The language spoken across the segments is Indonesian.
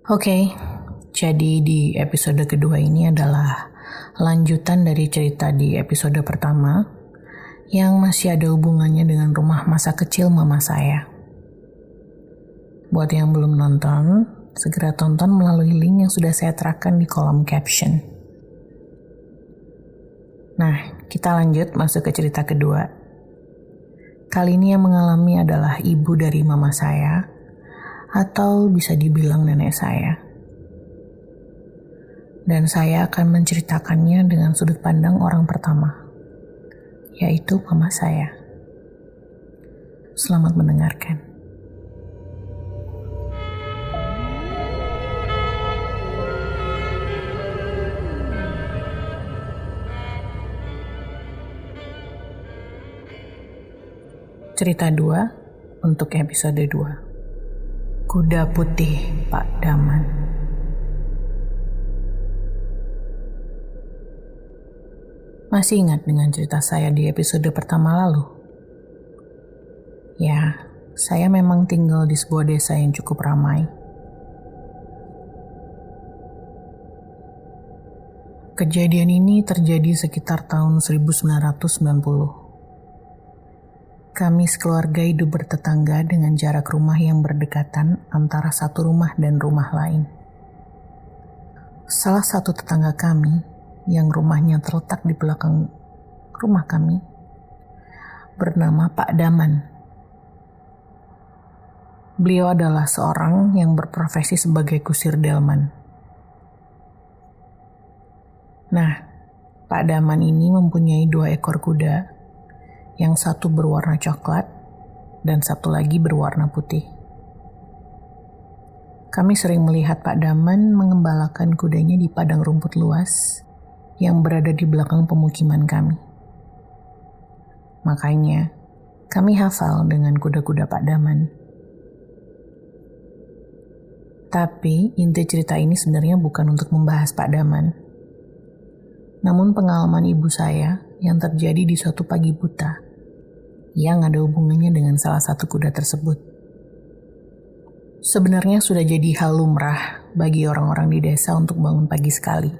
Oke, jadi di episode kedua ini adalah lanjutan dari cerita di episode pertama yang masih ada hubungannya dengan rumah masa kecil mama saya. Buat yang belum nonton, segera tonton melalui link yang sudah saya terapkan di kolom caption. Nah, kita lanjut masuk ke cerita kedua. Kali ini yang mengalami adalah ibu dari mama saya, atau bisa dibilang nenek saya. Dan saya akan menceritakannya dengan sudut pandang orang pertama, yaitu mama saya. Selamat mendengarkan. Cerita 2 untuk episode 2. Kuda Putih Pak Daman. Masih ingat dengan cerita saya di episode pertama lalu? Ya, saya memang tinggal di sebuah desa yang cukup ramai. Kejadian ini terjadi sekitar tahun 1990. Kami sekeluarga hidup bertetangga dengan jarak rumah yang berdekatan antara satu rumah dan rumah lain. Salah satu tetangga kami, yang rumahnya terletak di belakang rumah kami, bernama Pak Daman. Beliau adalah seorang yang berprofesi sebagai kusir delman. Nah, Pak Daman ini mempunyai 2 ekor kuda, yang satu berwarna coklat dan satu lagi berwarna putih. Kami sering melihat Pak Daman mengembalakan kudanya di padang rumput luas yang berada di belakang pemukiman kami. Makanya, kami hafal dengan kuda-kuda Pak Daman. Tapi, inti cerita ini sebenarnya bukan untuk membahas Pak Daman. Namun pengalaman ibu saya yang terjadi di suatu pagi buta yang ada hubungannya dengan salah satu kuda tersebut. Sebenarnya sudah jadi hal lumrah bagi orang-orang di desa untuk bangun pagi sekali.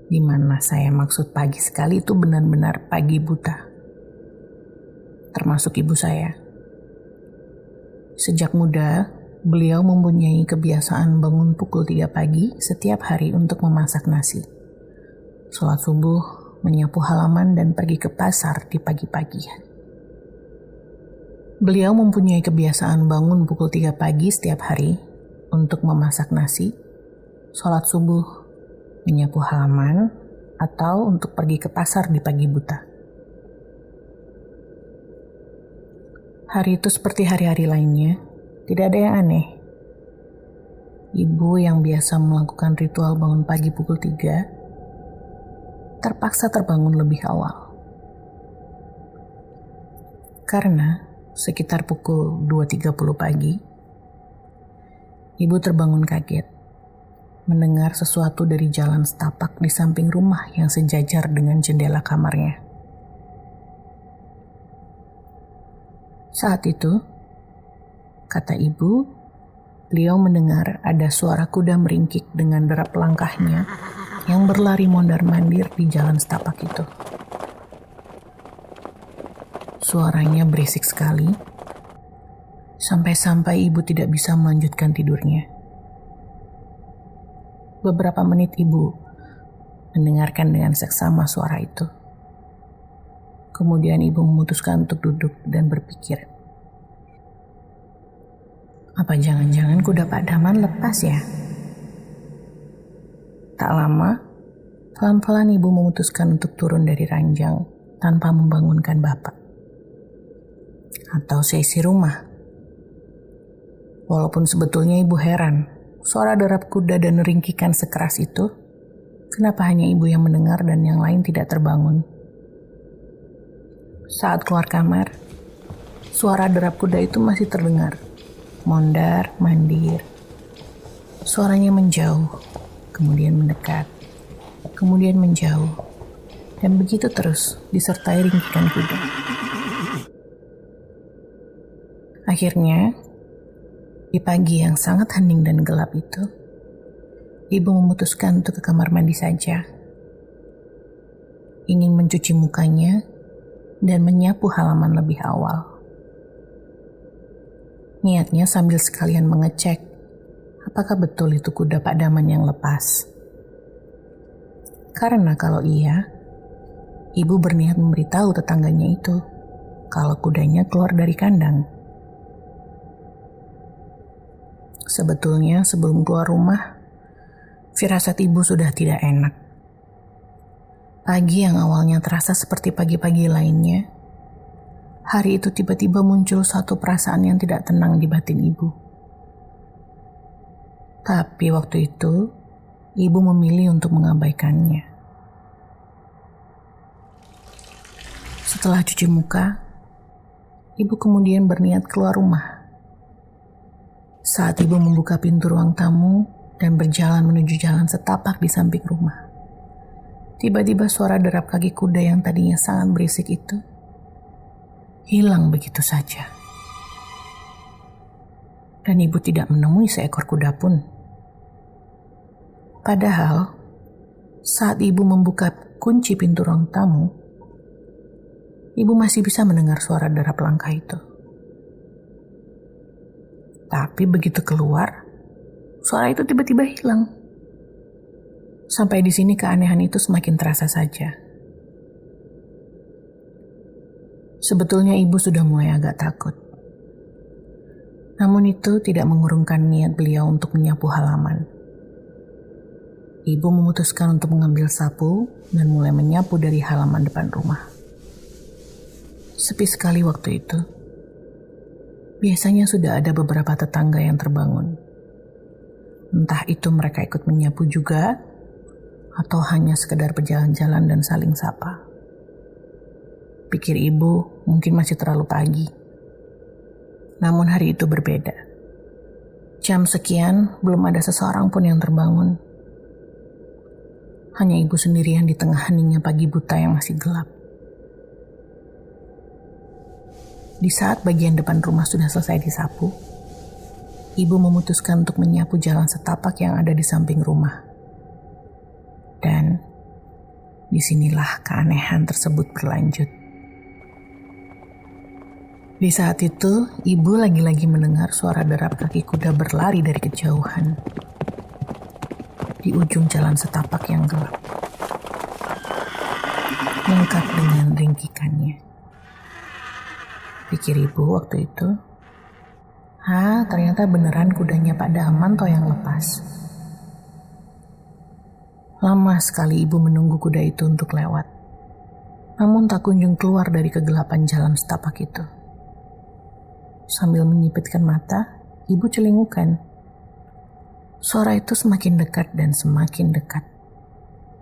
Di mana saya maksud pagi sekali itu benar-benar pagi buta. Termasuk ibu saya. Sejak muda, beliau mempunyai kebiasaan bangun pukul 3 pagi setiap hari untuk memasak nasi, sholat subuh, menyapu halaman, dan pergi ke pasar di pagi-pagi. Beliau mempunyai kebiasaan bangun pukul 3 pagi setiap hari untuk memasak nasi, sholat subuh, menyapu halaman, atau untuk pergi ke pasar di pagi buta. Hari itu seperti hari-hari lainnya, tidak ada yang aneh. Ibu yang biasa melakukan ritual bangun pagi pukul 3 terpaksa terbangun lebih awal. Karena sekitar pukul 2.30 pagi, ibu terbangun kaget mendengar sesuatu dari jalan setapak di samping rumah yang sejajar dengan jendela kamarnya. Saat itu, kata ibu, beliau mendengar ada suara kuda meringkik dengan derap langkahnya yang berlari mondar-mandir di jalan setapak itu. Suaranya berisik sekali, sampai-sampai ibu tidak bisa melanjutkan tidurnya. Beberapa menit ibu mendengarkan dengan seksama suara itu. Kemudian ibu memutuskan untuk duduk dan berpikir, apa jangan-jangan kuda Pak Daman lepas ya? Tak lama, pelan-pelan ibu memutuskan untuk turun dari ranjang tanpa membangunkan bapak atau seisi rumah. Walaupun sebetulnya ibu heran, suara derap kuda dan ringkikan sekeras itu, kenapa hanya ibu yang mendengar dan yang lain tidak terbangun? Saat keluar kamar, suara derap kuda itu masih terdengar, mondar-mandir. Suaranya menjauh, kemudian mendekat, kemudian menjauh, dan begitu terus disertai ringkikan kuda. Akhirnya, Di pagi yang sangat hening dan gelap itu, ibu memutuskan untuk ke kamar mandi saja. Ingin mencuci mukanya dan menyapu halaman lebih awal. Niatnya sambil sekalian mengecek apakah betul itu kuda Pak Daman yang lepas. Karena kalau iya, ibu berniat memberitahu tetangganya itu kalau kudanya keluar dari kandang. Sebetulnya sebelum keluar rumah, firasat ibu sudah tidak enak. Pagi yang awalnya terasa seperti pagi-pagi lainnya, hari itu tiba-tiba muncul satu perasaan yang tidak tenang di batin ibu. Tapi waktu itu, ibu memilih untuk mengabaikannya. Setelah cuci muka, ibu kemudian berniat keluar rumah. Saat ibu membuka pintu ruang tamu dan berjalan menuju jalan setapak di samping rumah, tiba-tiba suara derap kaki kuda yang tadinya sangat berisik itu hilang begitu saja. Dan ibu tidak menemui seekor kuda pun. Padahal, saat ibu membuka kunci pintu ruang tamu, ibu masih bisa mendengar suara derap langkah itu. Tapi begitu keluar, suara itu tiba-tiba hilang. Sampai di sini keanehan itu semakin terasa saja. Sebetulnya ibu sudah mulai agak takut. Namun itu tidak mengurungkan niat beliau untuk menyapu halaman. Ibu memutuskan untuk mengambil sapu dan mulai menyapu dari halaman depan rumah. Sepi sekali waktu itu. Biasanya sudah ada beberapa tetangga yang terbangun. Entah itu mereka ikut menyapu juga, atau hanya sekedar berjalan-jalan dan saling sapa. Pikir ibu mungkin masih terlalu pagi. Namun hari itu berbeda. Jam sekian belum ada seseorang pun yang terbangun. Hanya ibu sendirian di tengah heningnya pagi buta yang masih gelap. Di saat bagian depan rumah sudah selesai disapu, ibu memutuskan untuk menyapu jalan setapak yang ada di samping rumah. Dan disinilah keanehan tersebut berlanjut. Di saat itu, ibu lagi-lagi mendengar suara derap kaki kuda berlari dari kejauhan. Di ujung jalan setapak yang gelap. Lengkap dengan ringkikannya. Pikir ibu waktu itu, ternyata beneran kudanya Pak Daman toh yang lepas. Lama sekali ibu menunggu kuda itu untuk lewat. Namun tak kunjung keluar dari kegelapan jalan setapak itu. Sambil menyipitkan mata, ibu celingukan. Suara itu semakin dekat dan semakin dekat.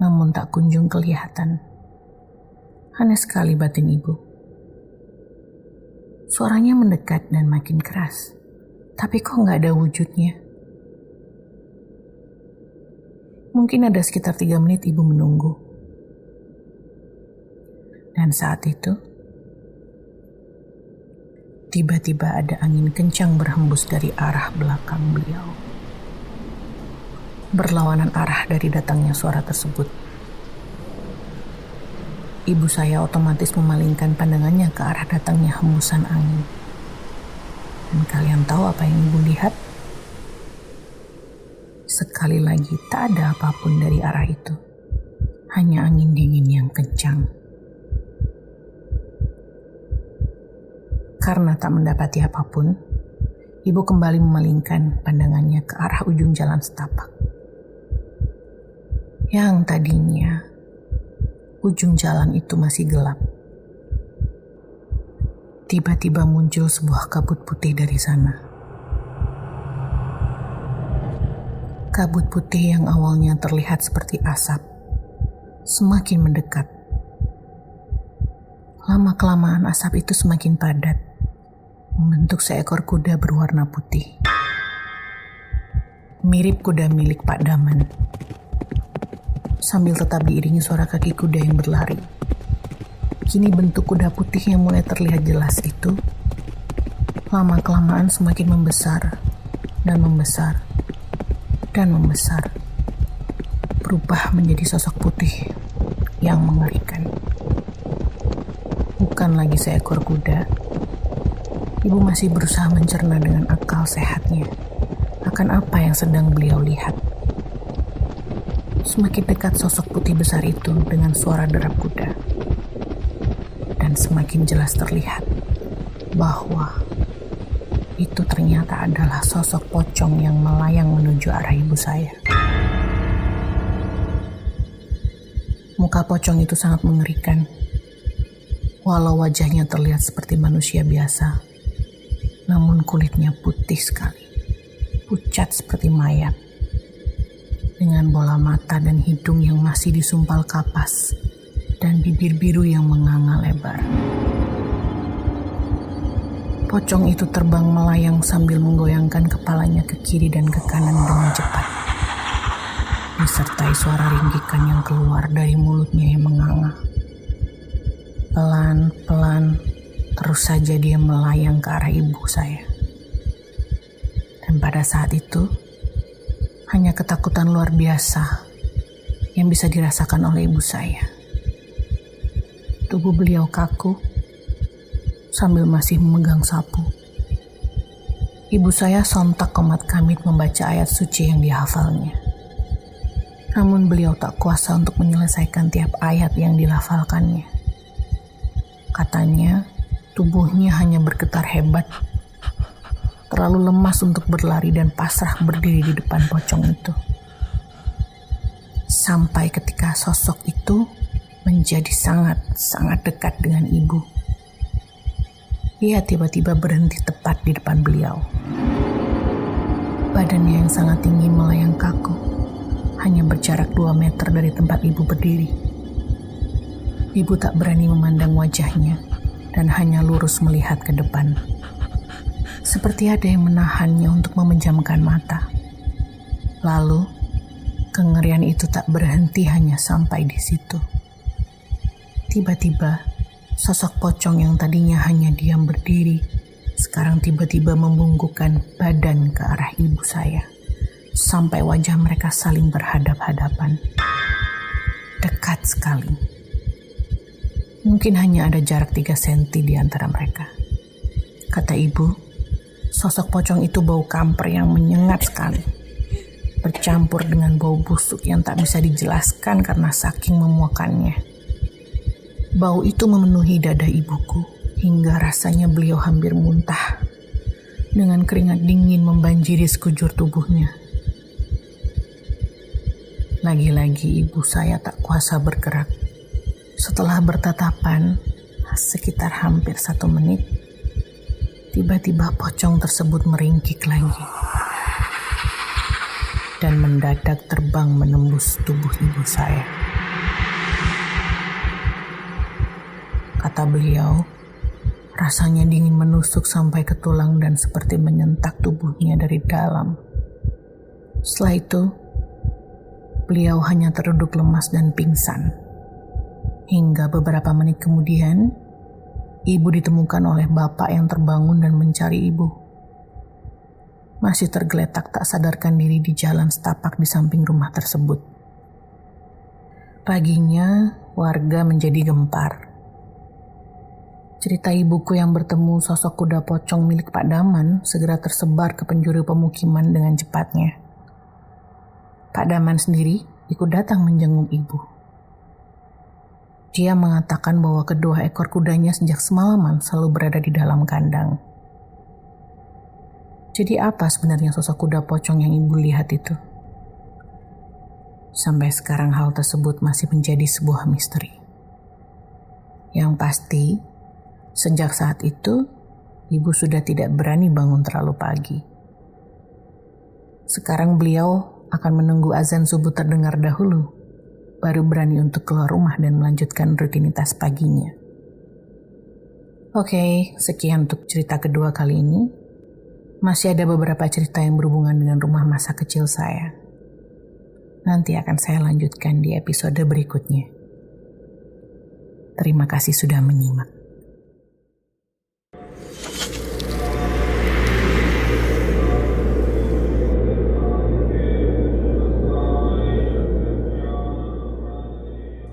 Namun tak kunjung kelihatan. Aneh sekali batin ibu. Suaranya mendekat dan makin keras. Tapi kok gak ada wujudnya? Mungkin ada sekitar 3 menit ibu menunggu. Dan saat itu, tiba-tiba ada angin kencang berhembus dari arah belakang beliau. Berlawanan arah dari datangnya suara tersebut. Ibu saya otomatis memalingkan pandangannya ke arah datangnya hembusan angin. Dan kalian tahu apa yang ibu lihat? Sekali lagi tak ada apapun dari arah itu. Hanya angin dingin yang kencang. Karena tak mendapati apapun, ibu kembali memalingkan pandangannya ke arah ujung jalan setapak. Yang tadinya ujung jalan itu masih gelap. Tiba-tiba muncul sebuah kabut putih dari sana. Kabut putih yang awalnya terlihat seperti asap, semakin mendekat. Lama-kelamaan asap itu semakin padat, membentuk seekor kuda berwarna putih. Mirip kuda milik Pak Daman. Sambil tetap diiringi suara kaki kuda yang berlari. Kini bentuk kuda putih yang mulai terlihat jelas itu, lama-kelamaan semakin membesar dan membesar dan membesar, berubah menjadi sosok putih yang mengerikan. Bukan lagi seekor kuda. Ibu masih berusaha mencerna dengan akal sehatnya akan apa yang sedang beliau lihat. Semakin dekat sosok putih besar itu dengan suara derap kuda, dan semakin jelas terlihat bahwa itu ternyata adalah sosok pocong yang melayang menuju arah ibu saya. Muka pocong itu sangat mengerikan. Walau wajahnya terlihat seperti manusia biasa, namun kulitnya putih sekali, pucat seperti mayat, dengan bola mata dan hidung yang masih disumpal kapas, dan bibir biru yang menganga lebar. Pocong itu terbang melayang sambil menggoyangkan kepalanya ke kiri dan ke kanan dengan cepat, disertai suara ringgikan yang keluar dari mulutnya yang menganga. Pelan-pelan, terus saja dia melayang ke arah ibu saya. Dan pada saat itu, hanya ketakutan luar biasa yang bisa dirasakan oleh ibu saya. Tubuh beliau kaku, sambil masih memegang sapu. Ibu saya sontak komat kamit membaca ayat suci yang dihafalnya. Namun beliau tak kuasa untuk menyelesaikan tiap ayat yang dilafalkannya. Katanya, tubuhnya hanya bergetar hebat, terlalu lemas untuk berlari dan pasrah berdiri di depan pocong itu. Sampai ketika sosok itu menjadi sangat dekat dengan ibu. Ia tiba-tiba berhenti tepat di depan beliau. Badannya yang sangat tinggi melayang kaku, hanya berjarak 2 meter dari tempat ibu berdiri. Ibu tak berani memandang wajahnya dan hanya lurus melihat ke depan. Seperti ada yang menahannya untuk memejamkan mata. Lalu, kengerian itu tak berhenti hanya sampai di situ. Tiba-tiba, sosok pocong yang tadinya hanya diam berdiri, sekarang tiba-tiba membungkukkan badan ke arah ibu saya, sampai wajah mereka saling berhadap-hadapan. Dekat sekali. Mungkin hanya ada jarak 3 senti di antara mereka. Kata ibu, sosok pocong itu bau kamper yang menyengat sekali, bercampur dengan bau busuk yang tak bisa dijelaskan karena saking memuakannya. Bau itu memenuhi dada ibuku hingga rasanya beliau hampir muntah, dengan keringat dingin membanjiri sekujur tubuhnya. Lagi-lagi ibu saya tak kuasa bergerak. Setelah bertatapan sekitar hampir 1 menit, tiba-tiba pocong tersebut meringkik lagi dan mendadak terbang menembus tubuh ibu saya. Kata beliau, rasanya dingin menusuk sampai ke tulang dan seperti menyentak tubuhnya dari dalam. Setelah itu, beliau hanya terduduk lemas dan pingsan. Hingga beberapa menit kemudian, ibu ditemukan oleh bapak yang terbangun dan mencari ibu. Masih tergeletak tak sadarkan diri di jalan setapak di samping rumah tersebut. Paginya, warga menjadi gempar. Cerita ibuku yang bertemu sosok kuda pocong milik Pak Daman segera tersebar ke penjuru pemukiman dengan cepatnya. Pak Daman sendiri ikut datang menjenguk ibu. Dia mengatakan bahwa kedua ekor kudanya sejak semalaman selalu berada di dalam kandang. Jadi apa sebenarnya sosok kuda pocong yang ibu lihat itu? Sampai sekarang hal tersebut masih menjadi sebuah misteri. Yang pasti, sejak saat itu, ibu sudah tidak berani bangun terlalu pagi. Sekarang beliau akan menunggu azan subuh terdengar dahulu, baru berani untuk keluar rumah dan melanjutkan rutinitas paginya. Oke, sekian untuk cerita kedua kali ini. Masih ada beberapa cerita yang berhubungan dengan rumah masa kecil saya. Nanti akan saya lanjutkan di episode berikutnya. Terima kasih sudah menyimak.